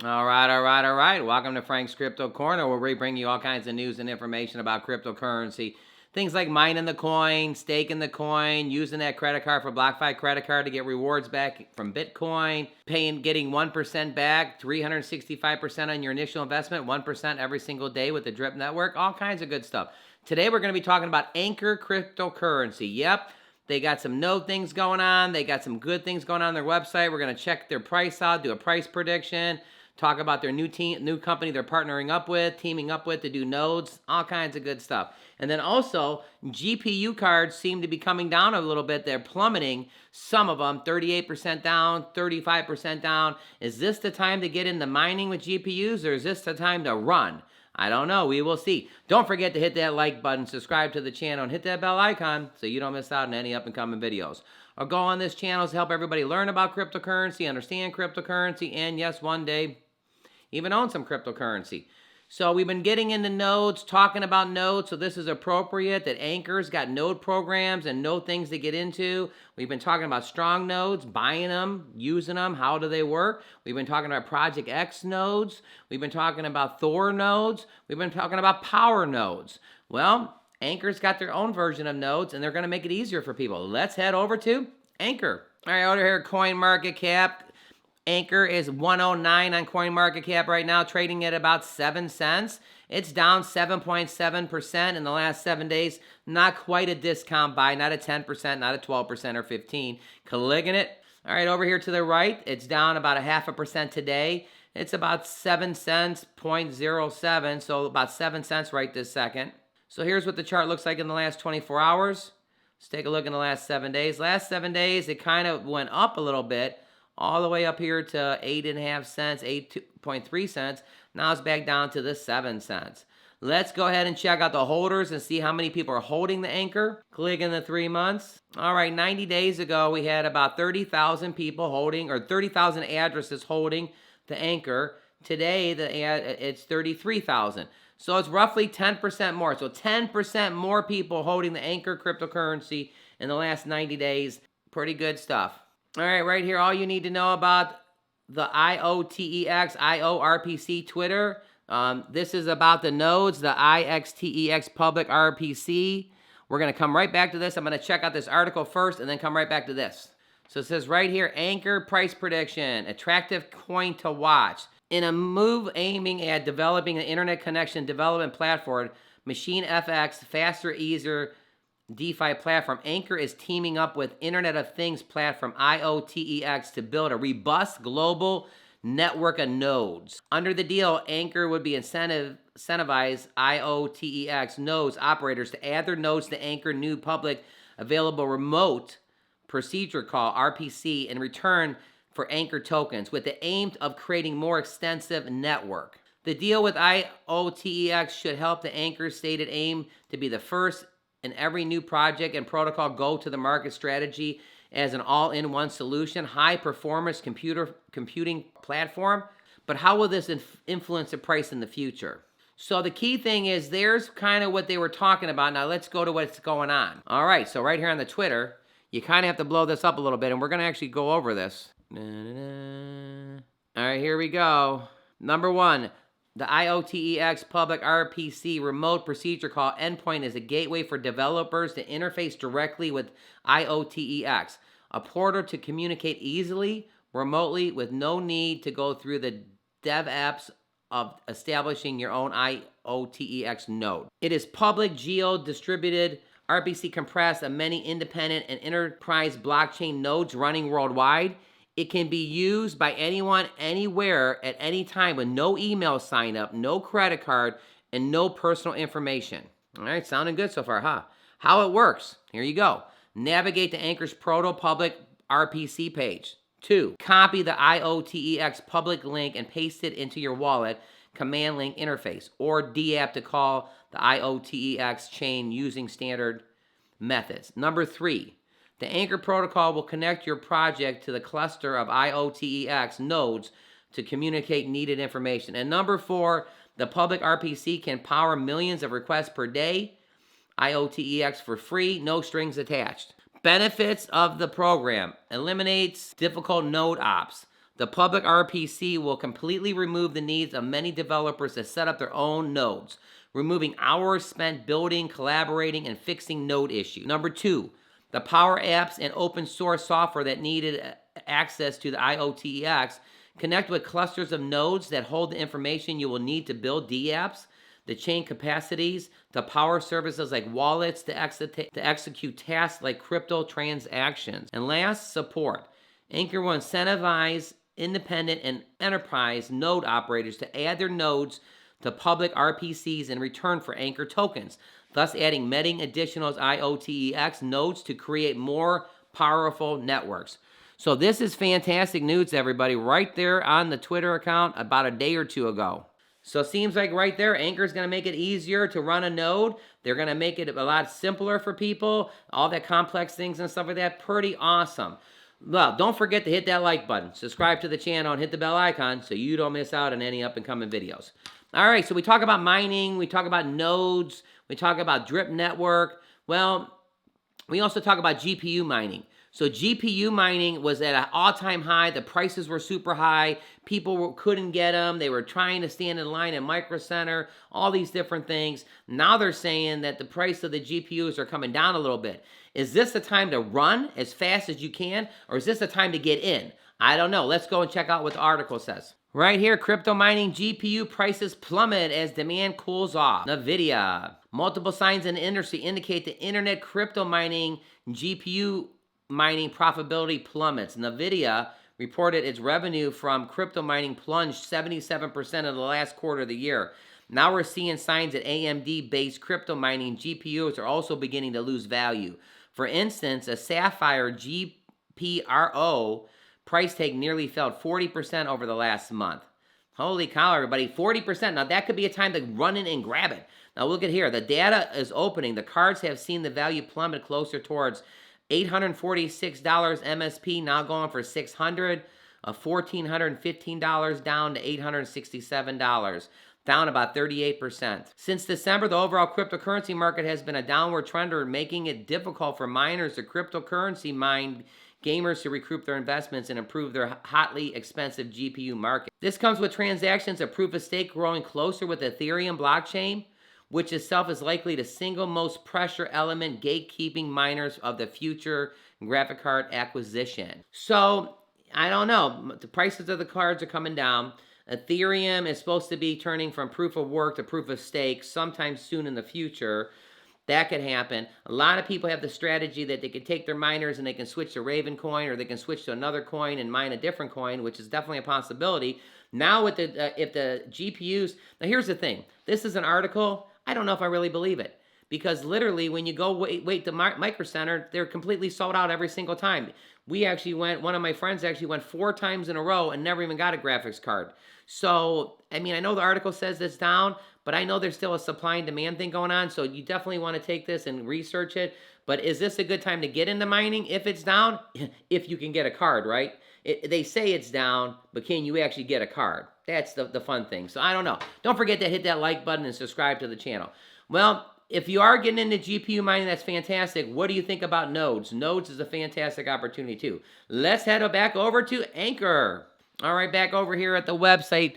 All right. Welcome to Frank's Crypto Corner, where we bring you all kinds of news and information about cryptocurrency. Things like mining the coin, staking the coin, using that credit card for BlockFi credit card to get rewards back from Bitcoin, getting 1% back, 365% on your initial investment, 1% every single day with the Drip Network, all kinds of good stuff. Today we're going to be talking about ANKR Cryptocurrency. Yep. They got some node things going on. They got some good things going on their website. We're going to check their price out, do a price prediction, talk about their new company they're teaming up with to do nodes, all kinds of good stuff. And then also, GPU cards seem to be coming down a little bit. They're plummeting, some of them, 38% down, 35% down. Is this the time to get into mining with GPUs, or is this the time to run? I don't know. We will see. Don't forget to hit that like button, subscribe to the channel, and hit that bell icon so you don't miss out on any up-and-coming videos. Our goal on this channel is to help everybody learn about cryptocurrency, understand cryptocurrency, and yes, one day even own some cryptocurrency. So we've been getting into nodes, talking about nodes, so this is appropriate that ANKR's got node programs and node things to get into. We've been talking about strong nodes, buying them, using them, how do they work. We've been talking about Project X nodes. We've been talking about Thor nodes. We've been talking about power nodes. Well, ANKR's got their own version of nodes, and they're going to make it easier for people. Let's head over to ANKR. All right, over here, CoinMarketCap. ANKR is 109 on CoinMarketCap right now, trading at about 7 cents. It's down 7.7% in the last 7 days. Not quite a discount buy, not a 10%, not a 12% or 15%. Clicking it. All right, over here to the right, it's down about a 0.5% today. It's about 7 cents, 0.07, so about 7 cents right this second. So here's what the chart looks like in the last 24 hours. Let's take a look in the last 7 days. Last 7 days, it kind of went up a little bit, all the way up here to 8.5 cents, 8.3 cents. Now it's back down to the 7 cents. Let's go ahead and check out the holders and see how many people are holding the ANKR. Click in the 3 months. All right, 90 days ago, we had about 30,000 people holding, or 30,000 addresses holding the ANKR. Today, it's 33,000. So it's roughly 10% more. So 10% more people holding the ANKR cryptocurrency in the last 90 days. Pretty good stuff. All right, right here, all you need to know about the IoTeX, IORPC Twitter. This is about the nodes, the IXTEX public RPC. We're going to come right back to this. I'm going to check out this article first and then come right back to this. So it says right here, ANKR price prediction, attractive coin to watch. In a move aiming at developing an internet connection development platform, Machine FX, faster, easier DeFi platform, ANKR is teaming up with Internet of Things platform IoTeX to build a robust global network of nodes. Under the deal, ANKR would be incentivize IoTeX nodes operators to add their nodes to ANKR new public available remote procedure call RPC in return for ANKR tokens, with the aim of creating more extensive network. The deal with IoTeX should help the ANKR stated aim to be the first in every new project and protocol go to the market strategy as an all-in-one solution, high-performance computing platform. But how will this influence the price in the future? So the key thing is there's kind of what they were talking about. Now let's go to what's going on. All right, so right here on the Twitter, you kind of have to blow this up a little bit, and we're going to actually go over this. All right, here we go. Number one. The IoTeX public RPC remote procedure call endpoint is a gateway for developers to interface directly with IoTeX, a portal to communicate easily, remotely, with no need to go through the dev apps of establishing your own IoTeX node. It is public, geo-distributed, RPC compressed of many independent and enterprise blockchain nodes running worldwide. It can be used by anyone, anywhere, at any time with no email sign up, no credit card, and no personal information. All right, sounding good so far, huh? How it works, here you go. Navigate to ANKR's Proto Public RPC page. 2, copy the IoTeX public link and paste it into your wallet command link interface, or DApp to call the IoTeX chain using standard methods. Number 3, the ANKR protocol will connect your project to the cluster of IoTeX nodes to communicate needed information. And number 4, the public RPC can power millions of requests per day. IoTeX for free, no strings attached. Benefits of the program: eliminates difficult node ops. The public RPC will completely remove the needs of many developers to set up their own nodes, removing hours spent building, collaborating, and fixing node issues. Number 2, the power apps and open source software that needed access to the IoTeX connect with clusters of nodes that hold the information you will need to build dApps, the chain capacities, to power services like wallets to execute tasks like crypto transactions. And last, support. ANKR will incentivize independent and enterprise node operators to add their nodes to public RPCs in return for ANKR tokens, thus adding many additional IoTeX nodes to create more powerful networks. So this is fantastic news, everybody, right there on the Twitter account about a day or two ago. So it seems like right there, ANKR is going to make it easier to run a node. They're going to make it a lot simpler for people. All that complex things and stuff like that, pretty awesome. Well, don't forget to hit that like button, subscribe to the channel, and hit the bell icon so you don't miss out on any up-and-coming videos. All right, so we talk about mining, we talk about nodes, we talk about drip network. Well, we also talk about GPU mining. So GPU mining was at an all-time high. The prices were super high. People couldn't get them. They were trying to stand in line at Micro Center, all these different things. Now they're saying that the price of the GPUs are coming down a little bit. Is this the time to run as fast as you can, or is this the time to get in? I don't know. Let's go and check out what the article says. Right here, crypto mining GPU prices plummet as demand cools off. NVIDIA. Multiple signs in the industry indicate the internet crypto mining GPU mining profitability plummets. NVIDIA reported its revenue from crypto mining plunged 77% in the last quarter of the year. Now we're seeing signs that AMD-based crypto mining GPUs are also beginning to lose value. For instance, a Sapphire GPRO price tag nearly fell 40% over the last month. Holy cow, everybody, 40%. Now that could be a time to run in and grab it. Now look at here. The data is opening. The cards have seen the value plummet closer towards $846 MSP, now going for $600, $1,415 down to $867, down about 38%. Since December, the overall cryptocurrency market has been a downward trender, making it difficult for miners to cryptocurrency mine gamers to recoup their investments and improve their hotly expensive GPU market. This comes with transactions of proof of stake growing closer with Ethereum blockchain, which itself is likely the single most pressure element gatekeeping miners of the future graphic card acquisition. So, I don't know. The prices of the cards are coming down. Ethereum is supposed to be turning from proof of work to proof of stake sometime soon in the future. That could happen. A lot of people have the strategy that they can take their miners and they can switch to Ravencoin, or they can switch to another coin and mine a different coin, which is definitely a possibility. Now with the if the GPUs, now here's the thing. This is an article. I don't know if I really believe it, because literally when you go wait the Micro Center, they're completely sold out every single time. We actually went, one of my friends actually went 4 times in a row and never even got a graphics card. So, I mean, I know the article says it's down, but I know there's still a supply and demand thing going on, so you definitely want to take this and research it. But is this a good time to get into mining if it's down? If you can get a card, right? They say it's down, but can you actually get a card? That's the fun thing. So I don't know. Don't forget to hit that like button and subscribe to the channel. Well, if you are getting into GPU mining, that's fantastic. What do you think about nodes? Nodes is a fantastic opportunity too. Let's head back over to ANKR. All right, back over here at the website,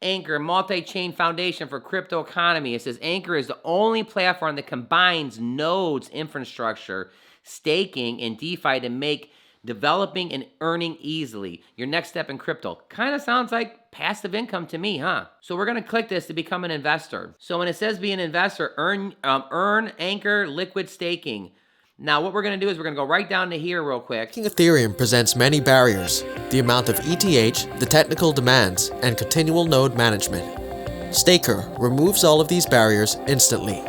ANKR, Multi-Chain Foundation for Crypto Economy. It says ANKR is the only platform that combines nodes infrastructure, staking, and DeFi to make developing and earning easily. Your next step in crypto. Kind of sounds like passive income to me, huh? So we're going to click this to become an investor. So when it says be an investor, earn ANKR liquid staking. Now what we're going to do is we're going to go right down to here real quick. Ethereum presents many barriers: the amount of ETH, the technical demands, and continual node management. Staker removes all of these barriers instantly.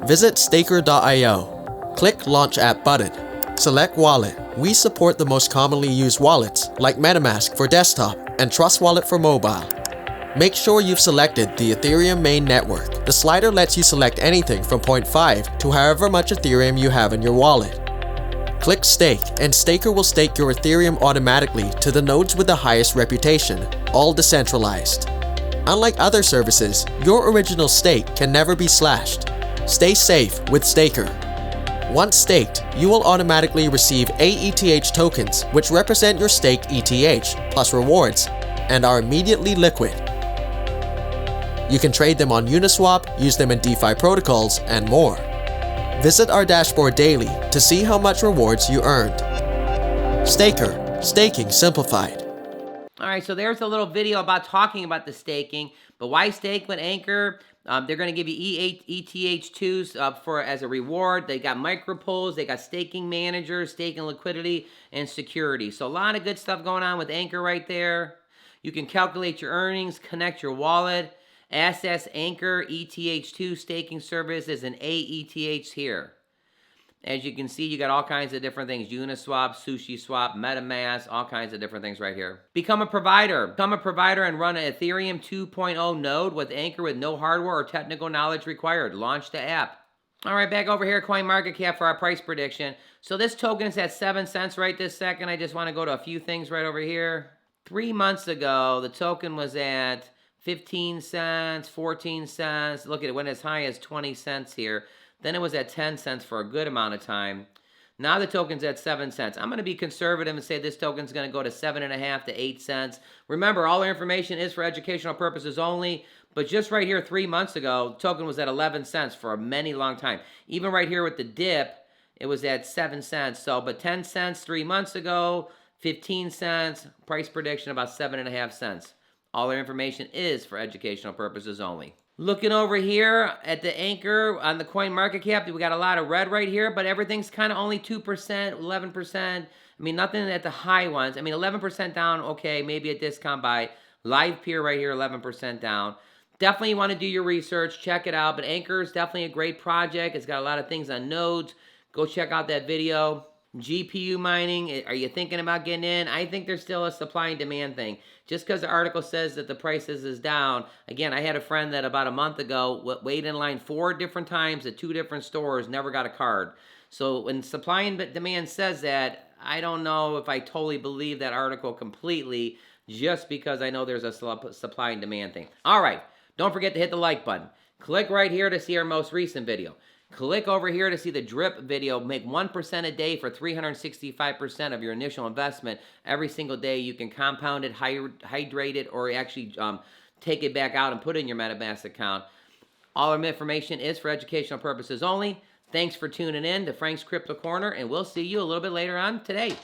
Visit staker.io. Click Launch App button. Select Wallet. We support the most commonly used wallets like MetaMask for desktop and Trust Wallet for mobile. Make sure you've selected the Ethereum main network. The slider lets you select anything from 0.5 to however much Ethereum you have in your wallet. Click Stake, and Staker will stake your Ethereum automatically to the nodes with the highest reputation, all decentralized. Unlike other services, your original stake can never be slashed. Stay safe with Staker. Once staked, you will automatically receive AETH tokens, which represent your staked ETH, plus rewards, and are immediately liquid. You can trade them on Uniswap, use them in DeFi protocols, and more. Visit our dashboard daily to see how much rewards you earned. Staker, staking simplified. All right, so there's a little video about talking about the staking, but why stake with Anchor? They're going to give you ETH2s as a reward. They got micro pools, they got staking managers, staking liquidity, and security. So a lot of good stuff going on with Anchor right there. You can calculate your earnings, connect your wallet, access Anchor ETH2 staking service is an AETH here. As you can see, you got all kinds of different things. Uniswap, SushiSwap, MetaMask, all kinds of different things right here. Become a provider. Become a provider and run an Ethereum 2.0 node with Anchor with no hardware or technical knowledge required. Launch the app. All right, back over here at CoinMarketCap for our price prediction. So this token is at 7 cents right this second. I just want to go to a few things right over here. 3 months ago, the token was at 15 cents, 14 cents. Look at it, went as high as 20 cents here. Then it was at 10 cents for a good amount of time. Now the token's at 7 cents. I'm going to be conservative and say this token's going to go to 7.5 to 8 cents. Remember, all our information is for educational purposes only. But just right here 3 months ago, the token was at 11 cents for a many long time. Even right here with the dip, it was at 7 cents. So, but 10 cents 3 months ago, 15 cents, price prediction about 7.5 cents. All our information is for educational purposes only. Looking over here at the Anchor on the CoinMarketCap, we got a lot of red right here, but everything's kind of only 2%, 11%. I mean, nothing at the high ones. I mean, 11% down, okay, maybe a discount buy. Live Peer right here, 11% down. Definitely you want to do your research, check it out, but Anchor is definitely a great project. It's got a lot of things on nodes. Go check out that video. GPU mining, are you thinking about getting in? I think there's still a supply and demand thing. Just because the article says that the prices is down. Again, I had a friend that about a month ago waited in line 4 different times at 2 different stores, never got a card. So when supply and demand says that, I don't know if I totally believe that article completely, just because I know there's a supply and demand thing. All right, don't forget to hit the like button. Click right here to see our most recent video. Click over here to see the drip video. Make 1% a day for 365% of your initial investment. Every single day you can compound it, hydrate it, or actually take it back out and put it in your MetaMask account. All our information is for educational purposes only. Thanks for tuning in to Frank's Crypto Corner, and we'll see you a little bit later on today.